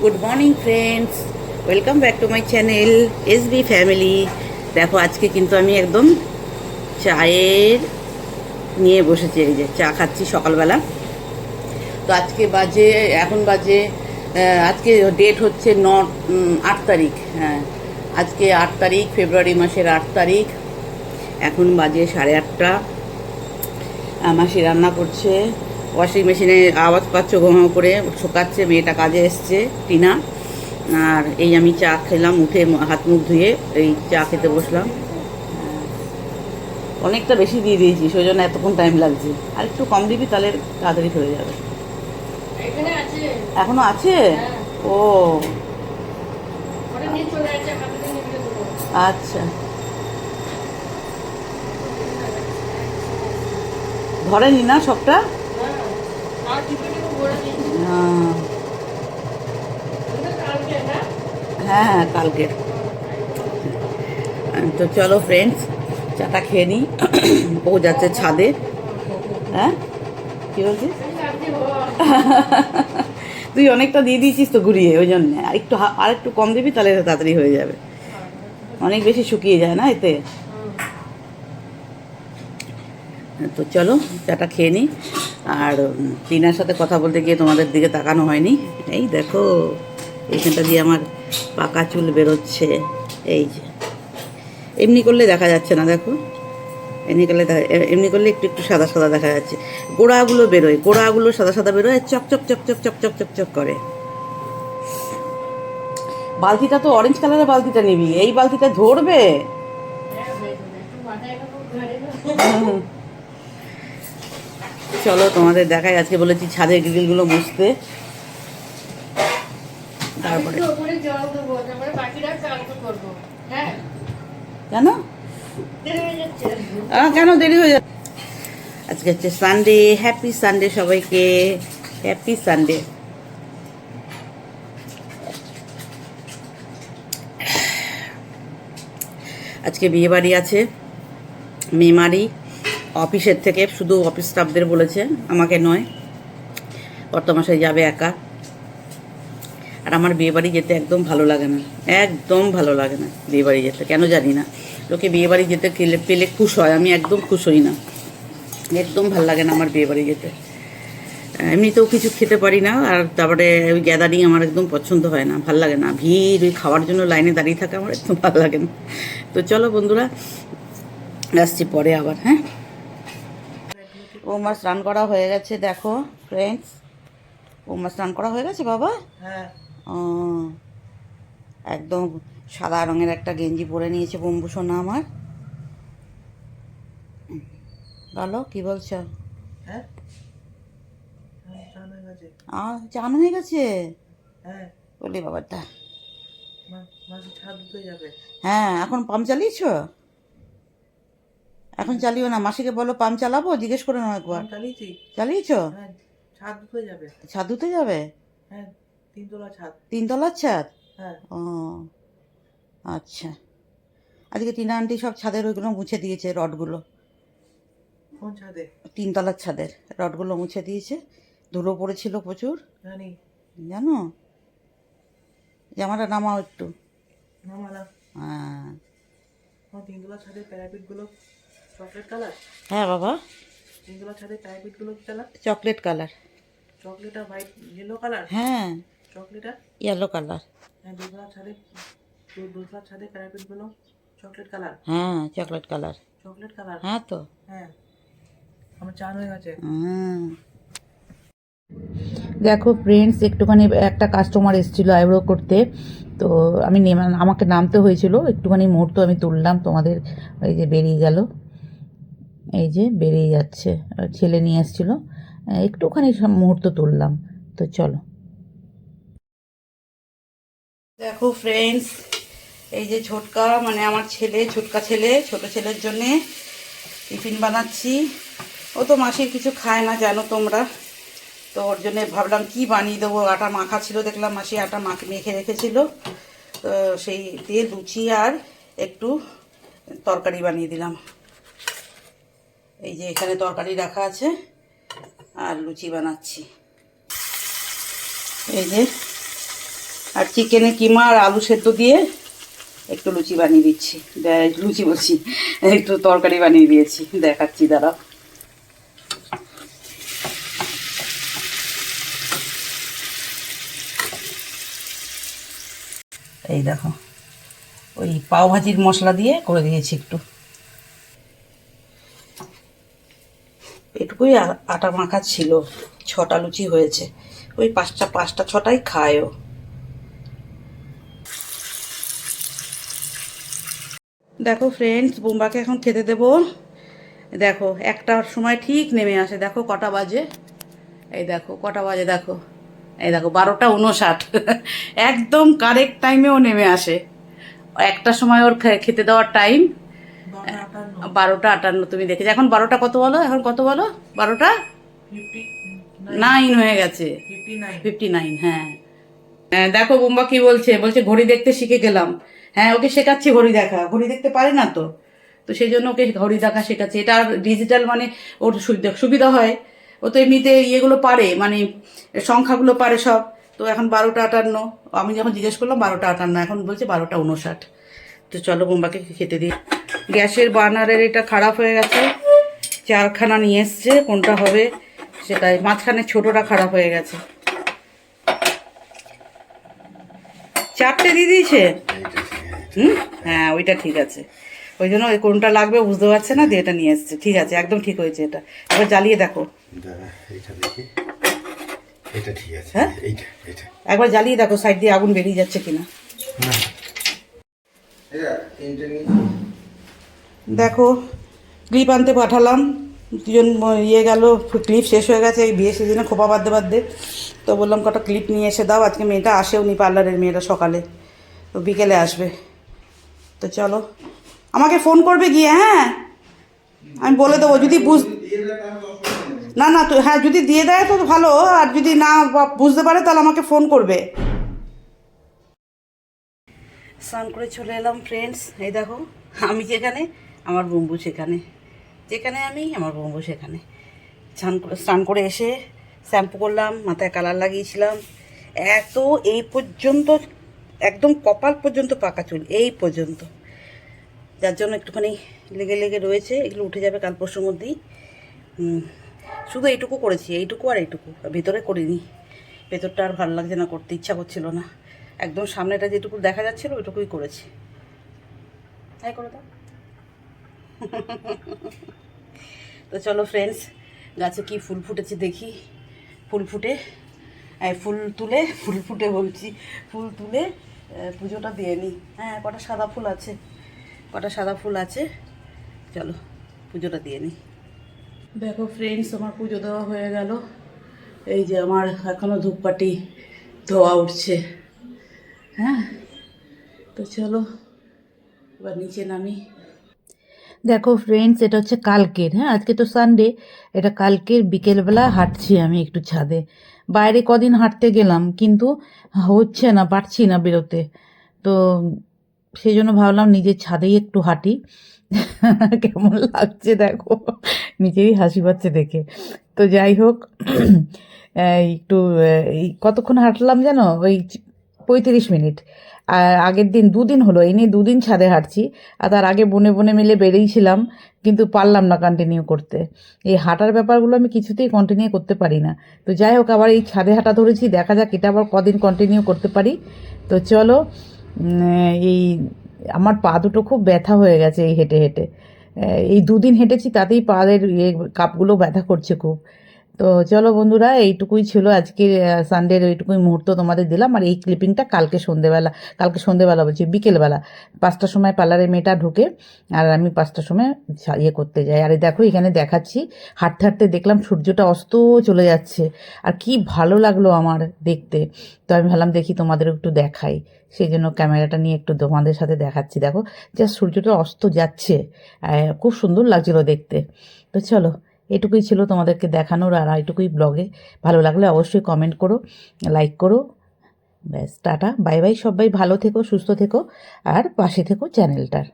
Good morning friends, welcome back to my channel SB family. দেখো আজকে কিন্তু আমি একদম চায়ের নিয়ে বসেছি, এই যে চা খাচ্ছি সকালবেলা। তো আজকে বাজে এখন বাজে আজকে ডেট হচ্ছে 8 তারিখ। হ্যাঁ, আজকে 8 তারিখ, ফেব্রুয়ারি মাসের 8 তারিখ। এখন বাজে 8:30। মাসি রান্না করছে, ওয়াশিং মেশিনে আওয়াজ পাচ্ছ ঘো করে শুকাচ্ছে, মেয়েটা কাজে এসছে টিনা। আর এই আমি চা খেলাম, উঠে হাত মুখ ধুয়ে এই চা খেতে বসলাম। অনেকটা বেশি দিয়ে দিয়েছি, সেই জন্য এতক্ষণ টাইম লাগছে। আর একটু কম দিবি, তাহলে তাড়াতাড়ি হয়ে যাবে। এখনো আছে? ও আচ্ছা, ধরেনি না সবটা? হ্যাঁ হ্যাঁ, কালকের। তো চলো ফ্রেন্ডস, চাটা খেয়ে নিই। ও যাচ্ছে ছাদে। হ্যাঁ, কী বলছিস? তুই অনেকটা দিয়ে দিয়েছিস তো ঘুরিয়ে, ওই জন্যে আর একটু কম দিবি, তাহলে তাড়াতাড়ি হয়ে যাবে। অনেক বেশি শুকিয়ে যায় না এতে। তো চলো চাটা খেয়ে নিই। আর টিনার সাথে কথা বলতে গিয়ে তোমাদের দিকে তাকানো হয়নি। এই দেখো, এইখানটা দিয়ে আমার পাকা চুল বেরোচ্ছে। এই যে এমনি করলে দেখা যাচ্ছে না, দেখো এমনি করলে একটু একটু সাদা সাদা দেখা যাচ্ছে। গোড়াগুলো বেরোয়, গোড়াগুলো সাদা সাদা বেরোয়, চকচক চকচক চকচক চকচক করে। বালতিটা তো অরেঞ্জ কালারের বালতিটা নিবি, এই বালতিটা ধরবে। চলো তোমাদের দেখাই, আজকে বলেছি ছাদের গ্রিলগুলো মুছতে। তারপরে কেন কেন দেরি হয়ে যাচ্ছে? আজকে হচ্ছে সানডে। হ্যাপি সানডে সবাইকে, হ্যাপি সানডে। আজকে বিয়ে বাড়ি আছে, মেমারি। অফিসের থেকে শুধু অফিস স্টাফদের বলেছে, আমাকে নয়। কর্তামশাই যাবে একা। আর আমার বিয়েবাড়ি যেতে একদম ভালো লাগে না, একদম ভালো লাগে না বিয়েবাড়ি যেতে, কেন জানি না। লোকে বিয়েবাড়ি যেতে পেলে খুশ হয়, আমি একদম খুশ হই না, একদম ভালো লাগে না আমার বিয়েবাড়ি যেতে। এমনিতেও কিছু খেতে পারি না, আর তারপরে ওই গ্যাদারিং আমার একদম পছন্দ হয় না, ভাল লাগে না। ভিড়, ওই খাওয়ার জন্য লাইনে দাঁড়িয়ে থাকা আমার একদম ভালো লাগে না। তো চলো বন্ধুরা, আসছি পরে আবার। হ্যাঁ, ও মাছ স্নান করা হয়ে গেছে, দেখো ফ্রেন্ডস। ও মাছ স্নান করা হয়ে গেছে বাবা। হ্যাঁ, ও একদম সাদা রঙের একটা গেঞ্জি পরে নিয়েছে বম্বু সোনা আমার। বলো কি বলছো? হ্যাঁ, চান হয়ে গেছে। হ্যাঁ, বলি বাবাটা। হ্যাঁ, এখন পাম্প চালিয়েছো? এখন চালিও না, মাসিকে বলো পাম্প চালাবো, জিজ্ঞেস করে নাও একবার। চালিয়েছো? ছাদ ধুতে যাবে? হ্যাঁ, তিনতলার ছাদ। ও আচ্ছা। আজকে টিনা আন্টি সব ছাদের ওইগুলো মুছে দিয়েছে, রডগুলো। কোন ছাদে? তিনতলার ছাদের রডগুলো মুছে দিয়েছে, ধুলো পড়েছিল প্রচুর। জানো, জামাটা নামাও একটু। হ্যাঁ, তিনতলার ছাদের প্যারাপিটগুলো চকলেট কালার। হ্যাঁ বাবা, তিনতলার ছাদের প্যারাপিটগুলো চকলেট কালার। চকলেট আর হোয়াইট ইয়েলো কালার। হ্যাঁ, চকলেট আর ইয়েলো কালার। হ্যাঁ, দোতলার ছাদের প্যারাপিটগুলো চকলেট কালার। হ্যাঁ, চকলেট কালার। চকলেট কালার, হ্যাঁ তো। হ্যাঁ, আমার চান হয়ে গেছে। দেখো ফ্রেন্ডস, একটুখানি একটা কাস্টমার এসেছিলো আইব্রো করতে, তো আমি আমাকে নামতে হয়েছিল একটুখানি মুহূর্ত, আমি তুললাম তোমাদের। এই যে বেরিয়ে গেল, এই যে বেরিয়ে যাচ্ছে, ছেলে নিয়ে এসেছিলো, একটুখানি মুহূর্ত তুললাম। তো চলো দেখো ফ্রেন্ডস, এই যে ছোটকা মানে আমার ছেলে, ছোটকা ছেলে, ছোট ছেলের জন্যে টিফিন বানাচ্ছি। ও তো মাসির কিছু খায় না জানো তোমরা, তো ওর জন্যে ভাবলাম কি বানিয়ে দেবো। আটা মাখা ছিল, দেখলাম মাসি আটা মেখে রেখেছিল, তো সেই দিয়ে লুচি আর একটু তরকারি বানিয়ে দিলাম। এই যে এখানে তরকারি রাখা আছে, আর লুচি বানাচ্ছি। এই যে আর চিকেনে কিমা আর আলু সেদ্ধ দিয়ে একটু লুচি বানিয়ে দিচ্ছি, লুচি বলছি, একটু তরকারি বানিয়ে দিয়েছি, দেখাচ্ছি দাঁড়াও। এই দেখো, ওই পাও ভাজির মশলা দিয়ে করে দিয়েছি একটু, এটুকুই আটা মাখা ছিল, 6টা লুচি হয়েছে, ওই 5টা 6টাই খায়ও। দেখো ফ্রেন্ডস, বোম্বাকে এখন খেতে দেবো। দেখো 1টার সময় ঠিক নেমে আসে, দেখো কটা বাজে, এই দেখো কটা বাজে, দেখো এই দেখো 12টা 59, একদম কারেক্ট টাইমেও নেমে আসে। 1টার সময় ওর খেতে দেওয়ার টাইম, 12টা 58। তুমি দেখেছো এখন 12টা কত বলো, এখন কত বলো, 12টা 9 হয়ে গেছে, 59। হ্যাঁ দেখো বোম্বা কি বলছে, বলছে ঘড়ি দেখতে শিখে গেলাম। হ্যাঁ ওকে শেখাচ্ছি ঘড়ি দেখা, ঘড়ি দেখতে পারে না তো, তো সেই জন্য ওকে ঘড়ি দেখা শেখাচ্ছি। এটা ডিজিটাল মানে ওর সুবিধা হয়, ও তো এমনিতে ইয়েগুলো পারে, মানে সংখ্যাগুলো পারে সব। তো এখন 12টা 58, আমি যখন জিজ্ঞেস করলাম 12টা 58, এখন বলছে 12টা 59। তো চলো বোম্বাকে খেতে দিই। গ্যাসের বার্নারের এটা খারাপ হয়ে গেছে, 4খানা নিয়ে এসছে, কোনটা হবে সেটাই, মাঝখানে ছোটটা খারাপ হয়ে গেছে। 4টে দিয়ে দিয়েছে, হ্যাঁ ওইটা ঠিক আছে, ওই জন্য ওই কোনটা লাগবে বুঝতে পারছে না, দিয়ে এটা নিয়ে এসছে। ঠিক আছে, একদম ঠিক হয়েছে এটা। এবার জ্বালিয়ে দেখো, এটা ঠিক আছে, হ্যাঁ একবার জ্বালিয়ে দেখো সাইড দিয়ে আগুন বেরিয়ে যাচ্ছে কিনা। দেখো ক্লিপ আনতে পাঠালাম, দুজন ইয়ে গেল, ক্লিপ শেষ হয়ে গেছে এই বিয়ে সিজনে খোপা বাঁধতে বাঁধতে, তো বললাম কটা ক্লিপ নিয়ে এসে দাও। আজকে মেয়েটা আসেও নি, পার্লারের মেয়েটা সকালে, তো বিকেলে আসবে। তো চলো, আমাকে ফোন করবে গিয়ে, হ্যাঁ আমি বলে দেবো, যদি না না তো হ্যাঁ যদি দিয়ে দেয় তো ভালো, আর যদি না বুঝতে পারে তাহলে আমাকে ফোন করবে। স্নান করে চলে এলাম ফ্রেন্ডস, এই দেখো আমি যেখানে, আমার বম্বু সেখানে, যেখানে আমি আমার বম্বু সেখানে। স্নান করে এসে শ্যাম্পু করলাম, মাথায় কালার লাগিয়েছিলাম, এত এই পর্যন্ত একদম কপাল পর্যন্ত পাকা চুল এই পর্যন্ত, যার জন্য একটুখানি লেগে লেগে রয়েছে, এগুলো উঠে যাবে কাল পরশুর মধ্যেই। শুধু এইটুকু করেছি, এইটুকু আর এইটুকু, ভেতরে করিনি, ভেতরটা আর ভালো লাগছে না, করতে ইচ্ছা করছিল না, একদম সামনেটা যেটুকু দেখা যাচ্ছিল ওইটুকুই করেছি। তাই করে দাও। তো চলো ফ্রেন্ডস, গাছে কি ফুল ফুটেছে দেখি, ফুল ফুটে বলছি, ফুল তুলে পুজোটা দিয়ে নিই। হ্যাঁ কটা সাদা ফুল আছে, চলো পুজোটা দিয়ে নিই। দেখো ফ্রেন্ডস, আমার পুজো দেওয়া হয়ে গেল, এই যে আমার এখনও ধূপকাঠি ধোয়া উঠছে। হ্যাঁ তো চলো এবার নিচে নামি। দেখো ফ্রেন্ডস, এটা হচ্ছে কালকের, হ্যাঁ আজকে তো সানডে, এটা কালকের বিকেলবেলা হাঁটছি আমি একটু ছাদে। বাইরে কদিন হাঁটতে গেলাম কিন্তু হচ্ছে না, পারছি না বেরোতে, তো সেই জন্য ভাবলাম নিজের ছাদেই একটু হাঁটি। কেমন লাগছে দেখো, নিজেরই হাসি পাচ্ছে দেখে। তো যাই হোক, একটু এই কতক্ষণ হাঁটলাম যেন, ওই 35 মিনিট। আর আগের দিন 2 দিন হলো, এই নিয়ে 2 দিন ছাদে হাঁটছি, আর তার আগে বনে বনে মিলে বেরিয়েছিলাম, কিন্তু পারলাম না কন্টিনিউ করতে। এই হাঁটার ব্যাপারগুলো আমি কিছুতেই কন্টিনিউ করতে পারি না। তো যাই হোক, আবার এই ছাদে হাঁটা ধরেছি, দেখা যাক এটা আবার কদিন কন্টিনিউ করতে পারি। তো চলো, এই আমার পা দুটো খুব ব্যথা হয়ে গেছে এই হেঁটে হেঁটে, এই 2 দিন হেঁটেছি, তাতেই পায়ের কাপগুলো ব্যথা করছে খুব। তো চলো বন্ধুরা, এইটুকুই ছিল আজকে সানডের, ওইটুকুই মুহূর্ত তোমাদের দিলাম। আর এই ক্লিপিংটা কালকে সন্ধেবেলা বলছি, বিকেলবেলা 5টার সময় পার্লারে মেয়েটা ঢুকে, আর আমি 5টার সময় ইয়ে করতে যাই। আর দেখো এখানে দেখাচ্ছি, হাঁটতে হাঁটতে দেখলাম সূর্যটা অস্ত চলে যাচ্ছে, আর কি ভালো লাগলো আমার দেখতে। তো আমি ভাবলাম দেখি তোমাদের একটু দেখাই, সেই জন্য ক্যামেরাটা নিয়ে একটু তোমাদের সাথে দেখাচ্ছি। দেখো জাস্ট সূর্যটা অস্ত যাচ্ছে, খুব সুন্দর লাগছিল দেখতে। তো চলো, এটুকুই ছিল তোমাদেরকে দেখানোর, আর এটুকুই ব্লগে। ভালো লাগলে অবশ্যই কমেন্ট করো, লাইক করো। ব্যাস, টাটা বাই বাই, সবাই ভালো থেকো, সুস্থ থেকো, আর পাশে থেকো চ্যানেলটার।